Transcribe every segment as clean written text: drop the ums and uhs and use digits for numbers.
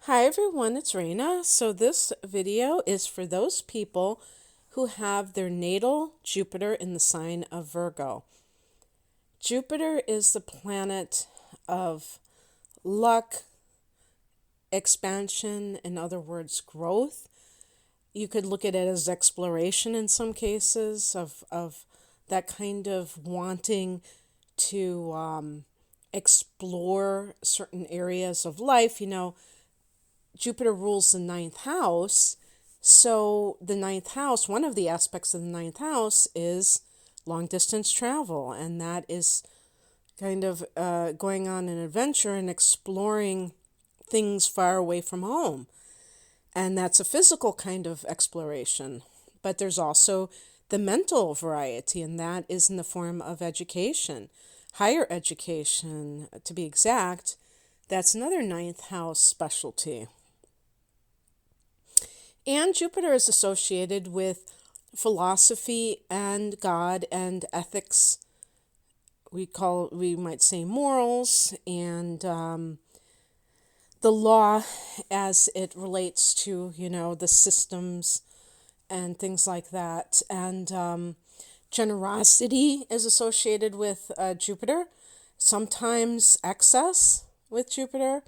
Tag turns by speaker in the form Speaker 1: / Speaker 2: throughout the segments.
Speaker 1: Hi everyone, it's Raina. So this video is for those people who have their natal Jupiter in the sign of Virgo. Jupiter is the planet of luck, expansion, in other words, growth. You could look at it as exploration in some cases of that kind of wanting to explore certain areas of life. Jupiter rules the ninth house. So the ninth house, one of the aspects of the ninth house is long distance travel. And that is kind of going on an adventure and exploring things far away from home. And that's a physical kind of exploration. But there's also the mental variety, and that is in the form of education, higher education, to be exact. That's another ninth house specialty. And Jupiter is associated with philosophy and God and ethics. We might say morals and the law as it relates to, the systems and things like that. And generosity is associated with Jupiter, sometimes excess with Jupiter.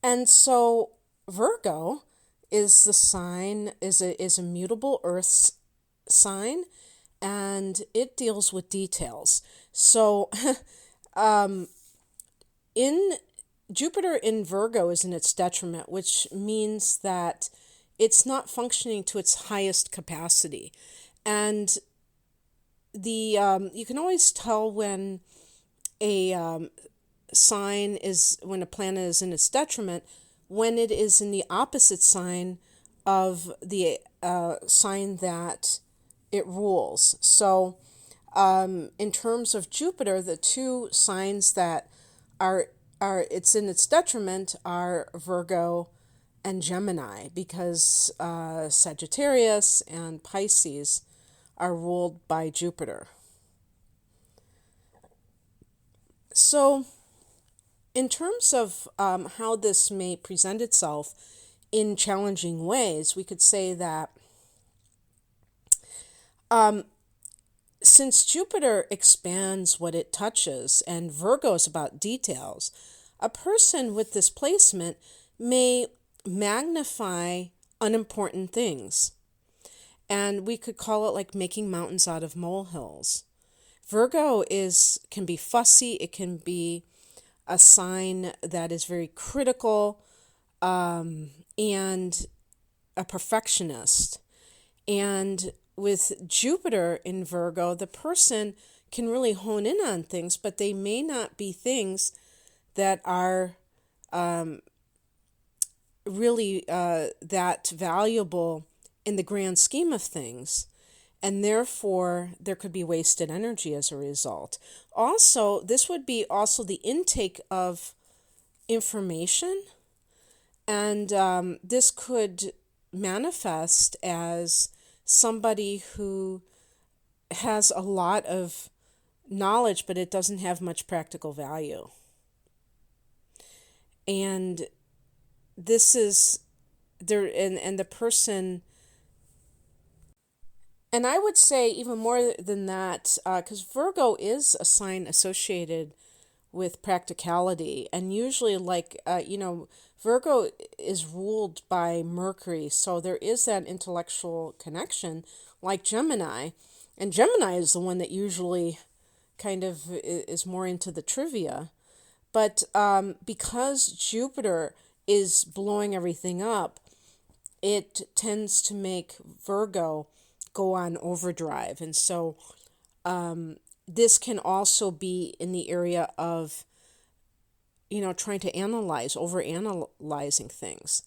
Speaker 1: And so Virgo is the sign, is a mutable earth sign, and it deals with details. So in Jupiter in Virgo is in its detriment, which means that it's not functioning to its highest capacity. And you can always tell when a sign is, when a planet is in its detriment, when it is in the opposite sign of the sign that it rules. So in terms of Jupiter, the two signs that are it's in its detriment are Virgo and Gemini, because Sagittarius and Pisces are ruled by Jupiter. So in terms of how this may present itself in challenging ways, we could say that since Jupiter expands what it touches and Virgo is about details, a person with this placement may magnify unimportant things. And we could call it like making mountains out of molehills. Virgo can be fussy, it can be a sign that is very critical, and a perfectionist. And with Jupiter in Virgo, the person can really hone in on things, but they may not be things that are really that valuable in the grand scheme of things. And therefore, there could be wasted energy as a result. Also, this would be also the intake of information. And this could manifest as somebody who has a lot of knowledge, but it doesn't have much practical value. And this is there, and the person, and I would say even more than that, because Virgo is a sign associated with practicality, and usually, Virgo is ruled by Mercury, so there is that intellectual connection, like Gemini, and Gemini is the one that usually kind of is more into the trivia. But because Jupiter is blowing everything up, it tends to make Virgo go on overdrive. And so this can also be in the area of, trying to overanalyzing things.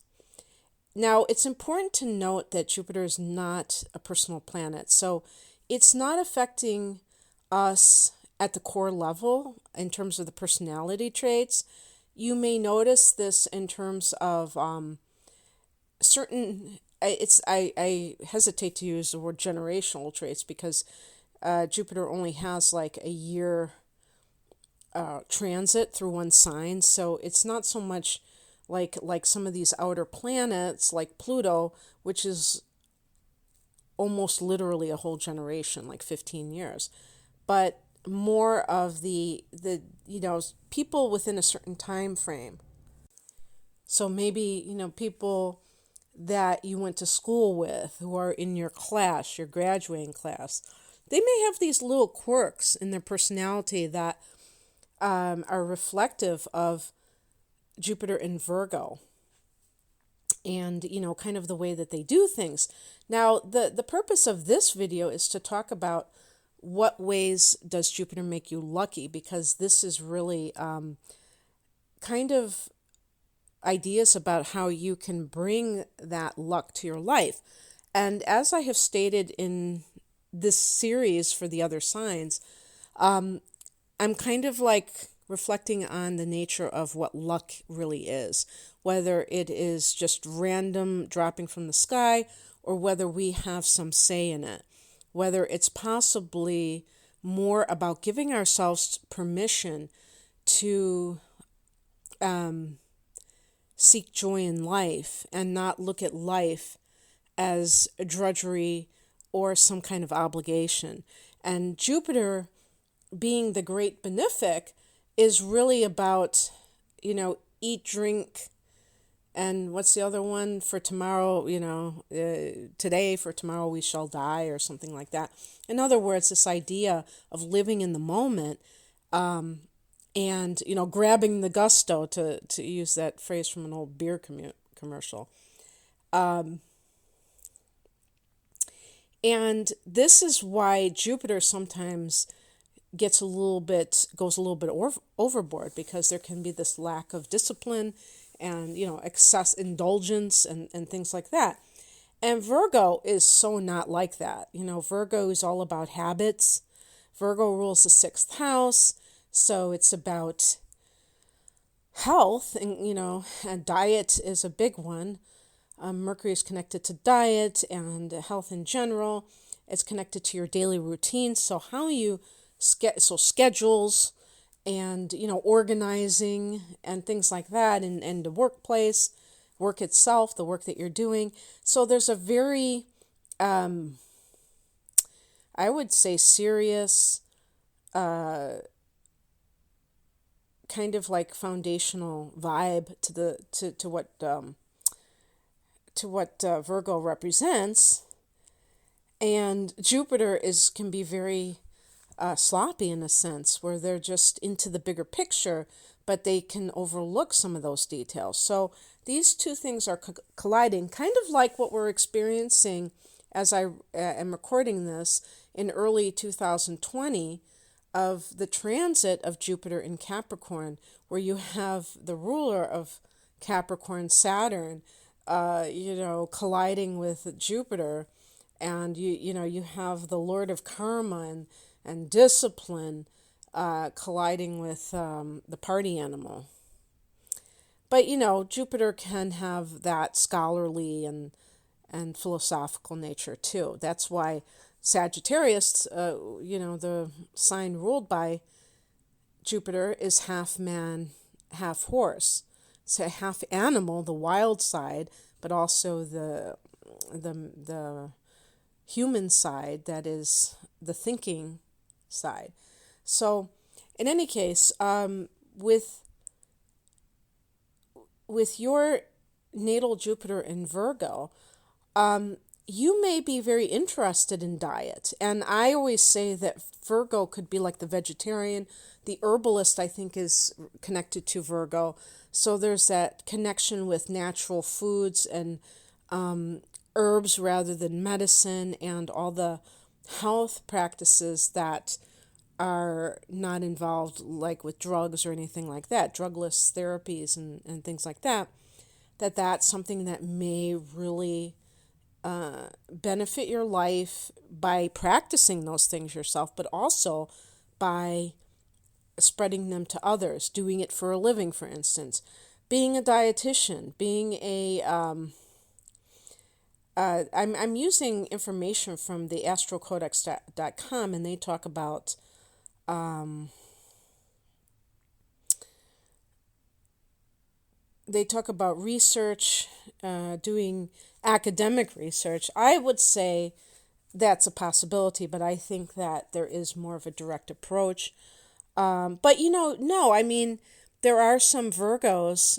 Speaker 1: Now, it's important to note that Jupiter is not a personal planet. So it's not affecting us at the core level in terms of the personality traits. You may notice this in terms of certain, I hesitate to use the word generational traits, because Jupiter only has like a year transit through one sign, so it's not so much like some of these outer planets like Pluto, which is almost literally a whole generation, like 15 years. But more of the people within a certain time frame. So maybe, people that you went to school with who are in your class, your graduating class, they may have these little quirks in their personality that are reflective of Jupiter in Virgo, and kind of the way that they do things. Now, the purpose of this video is to talk about what ways does Jupiter make you lucky, because this is really kind of ideas about how you can bring that luck to your life. And as I have stated in this series for the other signs, I'm kind of like reflecting on the nature of what luck really is, whether it is just random dropping from the sky or whether we have some say in it, whether it's possibly more about giving ourselves permission to seek joy in life and not look at life as a drudgery or some kind of obligation. And Jupiter, being the great benefic, is really about, eat, drink, and what's the other one? For tomorrow, today, for tomorrow we shall die, or something like that. In other words, this idea of living in the moment, and, grabbing the gusto, to use that phrase from an old beer commercial. And this is why Jupiter sometimes goes a little bit overboard, because there can be this lack of discipline and, excess indulgence and things like that. And Virgo is so not like that. Virgo is all about habits. Virgo rules the 6th house, so it's about health, and diet is a big one. Mercury is connected to diet and health in general. It's connected to your daily routine. So how you schedules and organizing and things like that, and the workplace, work itself, the work that you're doing. So there's a very I would say serious kind of like foundational vibe to what Virgo represents. And Jupiter can be very sloppy in a sense, where they're just into the bigger picture, but they can overlook some of those details. So these two things are colliding, kind of like what we're experiencing as I am recording this in early 2020, of the transit of Jupiter in Capricorn, where you have the ruler of Capricorn, Saturn, colliding with Jupiter, and you have the Lord of Karma and discipline colliding with the party animal. But Jupiter can have that scholarly and philosophical nature too. That's why Sagittarius, the sign ruled by Jupiter, is half man, half horse. So half animal, the wild side, but also the human side, that is the thinking side. So, in any case, with your natal Jupiter in Virgo, you may be very interested in diet. And I always say that Virgo could be like the vegetarian. The herbalist, I think, is connected to Virgo. So there's that connection with natural foods and herbs rather than medicine, and all the health practices that are not involved like with drugs or anything like that, drugless therapies and things like that, that's something that may really benefit your life by practicing those things yourself, but also by spreading them to others, doing it for a living, for instance, being a dietitian, being a I'm using information from the astrocodex.com, and they talk about they talk about research, doing academic research. I would say that's a possibility, but I think that there is more of a direct approach. But no, I mean, there are some Virgos.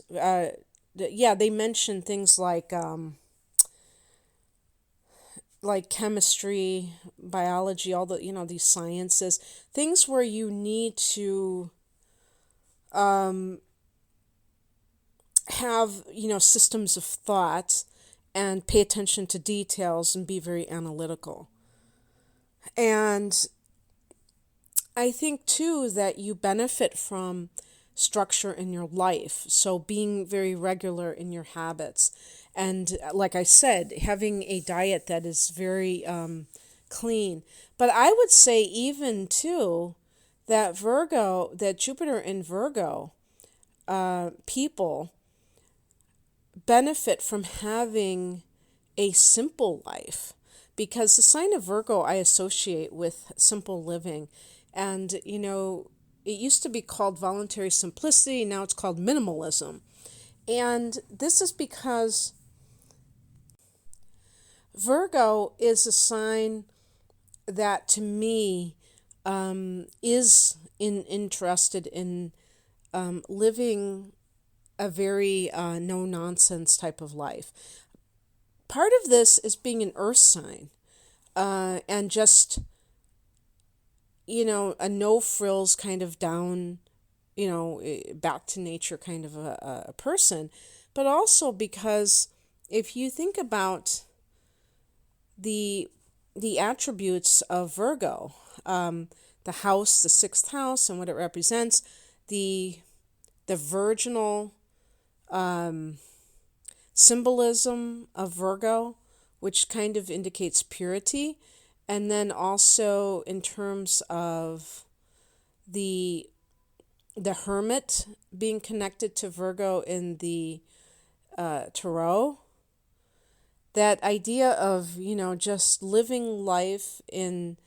Speaker 1: Yeah, they mention things like chemistry, biology, all the these sciences, things where you need to have systems of thought and pay attention to details and be very analytical. And I think too that you benefit from structure in your life. So being very regular in your habits. And like I said, having a diet that is very clean. But I would say even too that Jupiter in Virgo people benefit from having a simple life, because the sign of Virgo I associate with simple living. And, it used to be called voluntary simplicity, now it's called minimalism. And this is because Virgo is a sign that to me is interested in living a very no nonsense type of life. Part of this is being an earth sign and just, a no frills kind of down, back to nature kind of a person. But also because if you think about the attributes of Virgo, the house, the sixth house, and what it represents, the virginal symbolism of Virgo, which kind of indicates purity, and then also in terms of the hermit being connected to Virgo in the tarot. That idea of just living life in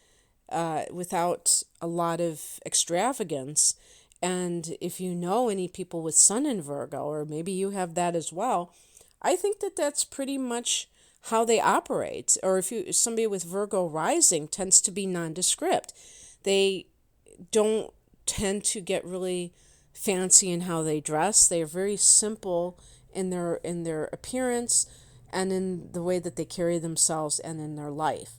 Speaker 1: without a lot of extravagance. And if you know any people with Sun in Virgo, or maybe you have that as well, I think that that's pretty much how they operate. Or if somebody with Virgo rising tends to be nondescript. They don't tend to get really fancy in how they dress. They are very simple in their appearance and in the way that they carry themselves and in their life.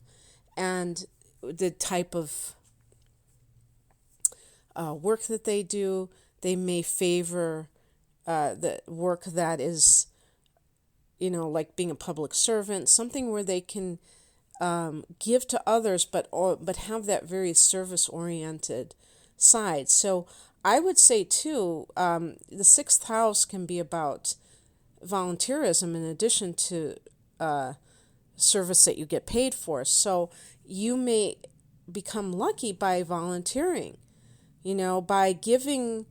Speaker 1: And the type of work that they do, they may favor the work that is, like being a public servant, something where they can give to others, but have that very service-oriented side. So I would say, too, the sixth house can be about volunteerism in addition to service that you get paid for. So you may become lucky by volunteering, by giving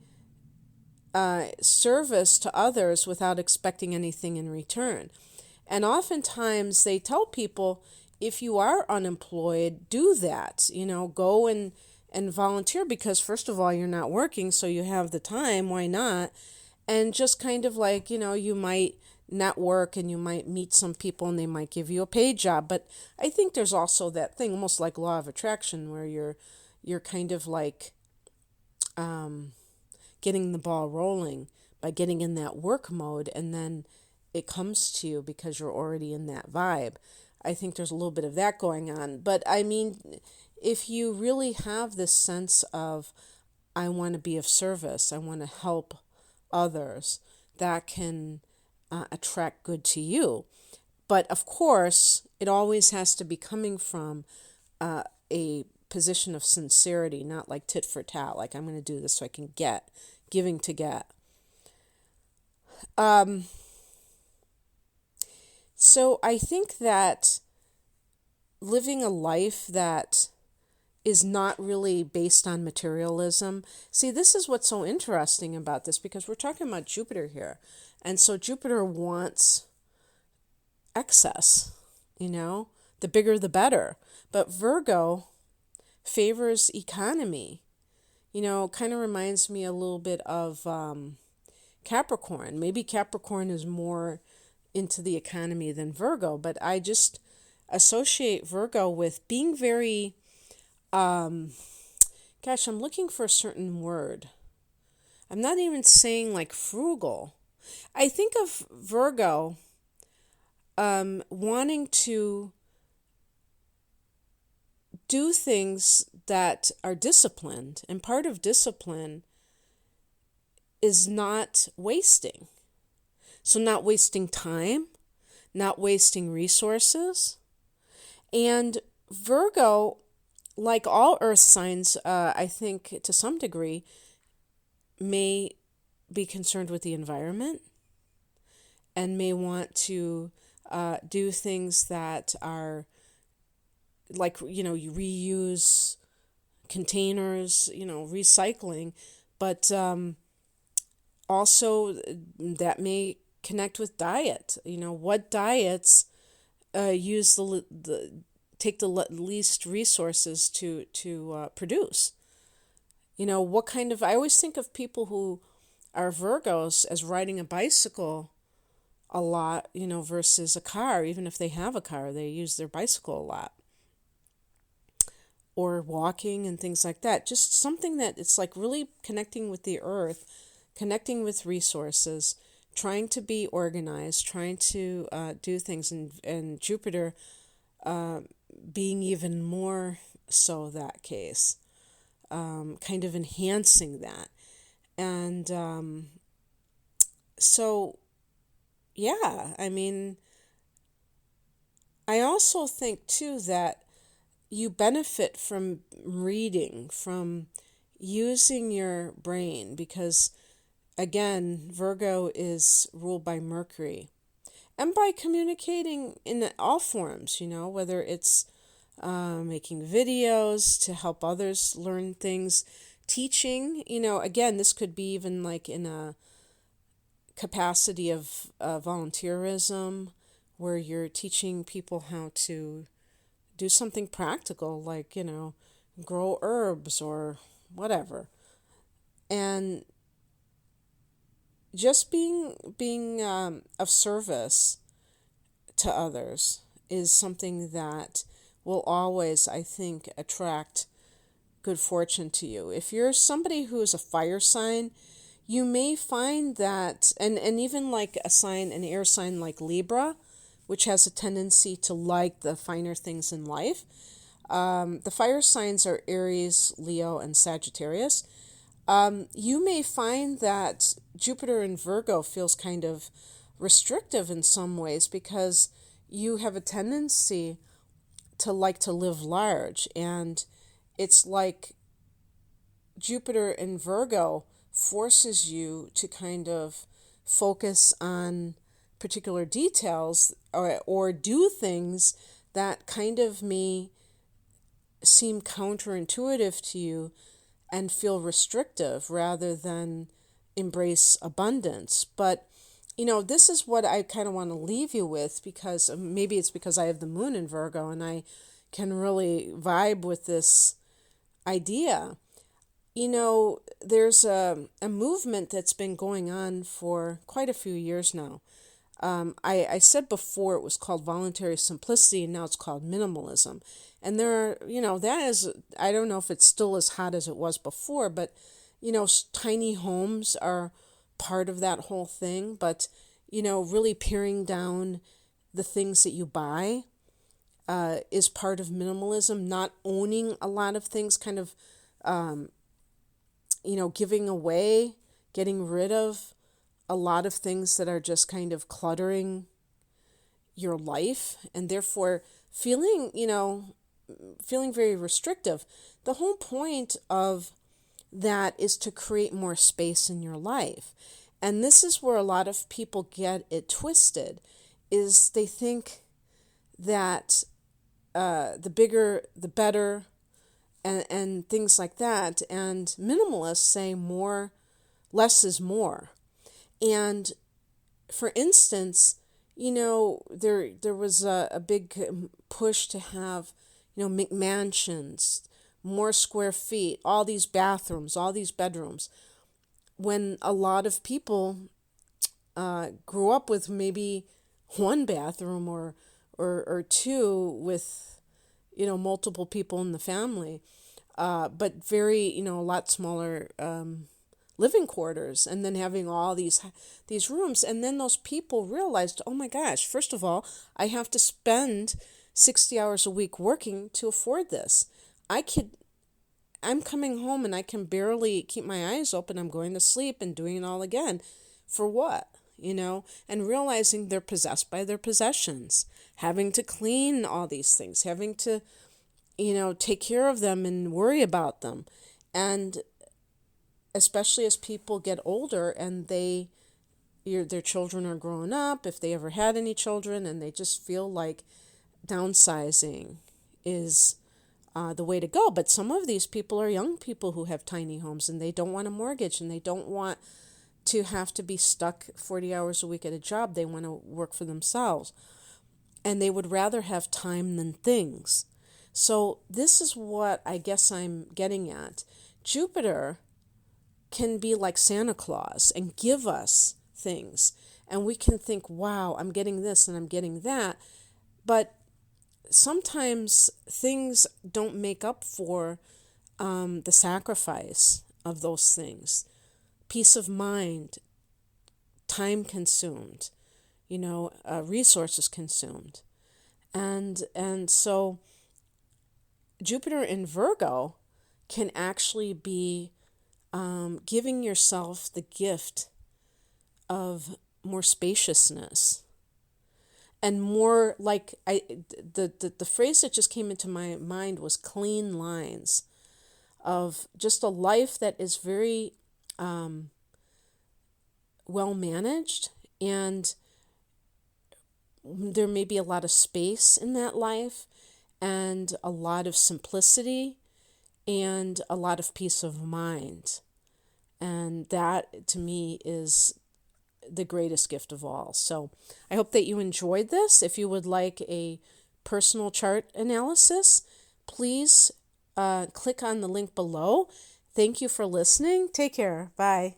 Speaker 1: service to others without expecting anything in return. And oftentimes they tell people, if you are unemployed, do that. Go and volunteer, because first of all, you're not working, so you have the time. Why not? And just kind of like, you might network and you might meet some people and they might give you a paid job. But I think there's also that thing, almost like law of attraction, where you're kind of like getting the ball rolling by getting in that work mode, and then it comes to you because you're already in that vibe. I think there's a little bit of that going on. But I mean, if you really have this sense of, I want to be of service, I want to help others, that can attract good to you. But of course, it always has to be coming from a position of sincerity, not like tit for tat, like I'm going to do this so I can get, giving to get. So I think that living a life that is not really based on materialism. See, this is what's so interesting about this, because we're talking about Jupiter here. And so Jupiter wants excess, the bigger the better. But Virgo favors economy. Kind of reminds me a little bit of, Capricorn. Maybe Capricorn is more into the economy than Virgo, but I just associate Virgo with being very, um, gosh, I'm looking for a certain word. I'm not even saying like frugal. I think of Virgo wanting to do things that are disciplined, and part of discipline is not wasting. So, not wasting time, not wasting resources. And Virgo, like all earth signs, I think to some degree, may be concerned with the environment and may want to do things that are like, you reuse containers, recycling, but also that may connect with diet. What diets use the take the least resources to produce. What kind of, I always think of people who are Virgos as riding a bicycle a lot, versus a car. Even if they have a car, they use their bicycle a lot. Or walking and things like that. Just something that it's like really connecting with the earth, connecting with resources, trying to be organized, trying to do things, and Jupiter being even more so that case, kind of enhancing that. And so, yeah, I mean, I also think too that you benefit from reading, from using your brain, because again, Virgo is ruled by Mercury. And by communicating in all forms, whether it's making videos to help others learn things, teaching, again, this could be even like in a capacity of volunteerism, where you're teaching people how to do something practical, like, grow herbs or whatever. And just being of service to others is something that will always, I think, attract good fortune to you. If you're somebody who is a fire sign, you may find that, and even like an air sign like Libra, which has a tendency to like the finer things in life. The fire signs are Aries, Leo, and Sagittarius. You may find that Jupiter in Virgo feels kind of restrictive in some ways, because you have a tendency to like to live large. And it's like Jupiter in Virgo forces you to kind of focus on particular details, or do things that kind of may seem counterintuitive to you and feel restrictive, rather than embrace abundance. But this is what I kind of want to leave you with, because maybe it's because I have the moon in Virgo and I can really vibe with this idea. There's a movement that's been going on for quite a few years now. I said before it was called voluntary simplicity, and now it's called minimalism. And there are, that is, I don't know if it's still as hot as it was before, but, tiny homes are part of that whole thing. But, really paring down the things that you buy is part of minimalism. Not owning a lot of things, kind of, giving away, getting rid of a lot of things that are just kind of cluttering your life, and therefore feeling very restrictive. The whole point of that is to create more space in your life. And this is where a lot of people get it twisted, is they think that the bigger, the better, and things like that. And minimalists say less is more. And for instance, there was a big push to have, McMansions, more square feet, all these bathrooms, all these bedrooms. when a lot of people grew up with maybe one bathroom or two with, multiple people in the family, but very, a lot smaller living quarters, and then having all these rooms. And then those people realized, oh my gosh, first of all, I have to spend 60 hours a week working to afford this. I'm coming home and I can barely keep my eyes open. I'm going to sleep and doing it all again. For what? And realizing they're possessed by their possessions, having to clean all these things, having to, take care of them and worry about them. And especially as people get older and their children are growing up, if they ever had any children, and they just feel like downsizing is the way to go. But some of these people are young people who have tiny homes, and they don't want a mortgage, and they don't want to have to be stuck 40 hours a week at a job. They want to work for themselves, and they would rather have time than things. So this is what I guess I'm getting at. Jupiter can be like Santa Claus and give us things, and we can think, wow, I'm getting this and I'm getting that. But sometimes things don't make up for the sacrifice of those things. Peace of mind, time consumed, resources consumed. And so Jupiter in Virgo can actually be giving yourself the gift of more spaciousness and more like the phrase that just came into my mind was clean lines of just a life that is very well managed, and there may be a lot of space in that life and a lot of simplicity and a lot of peace of mind. And that, to me, is the greatest gift of all. So I hope that you enjoyed this. If you would like a personal chart analysis, please click on the link below. Thank you for listening. Take care. Bye.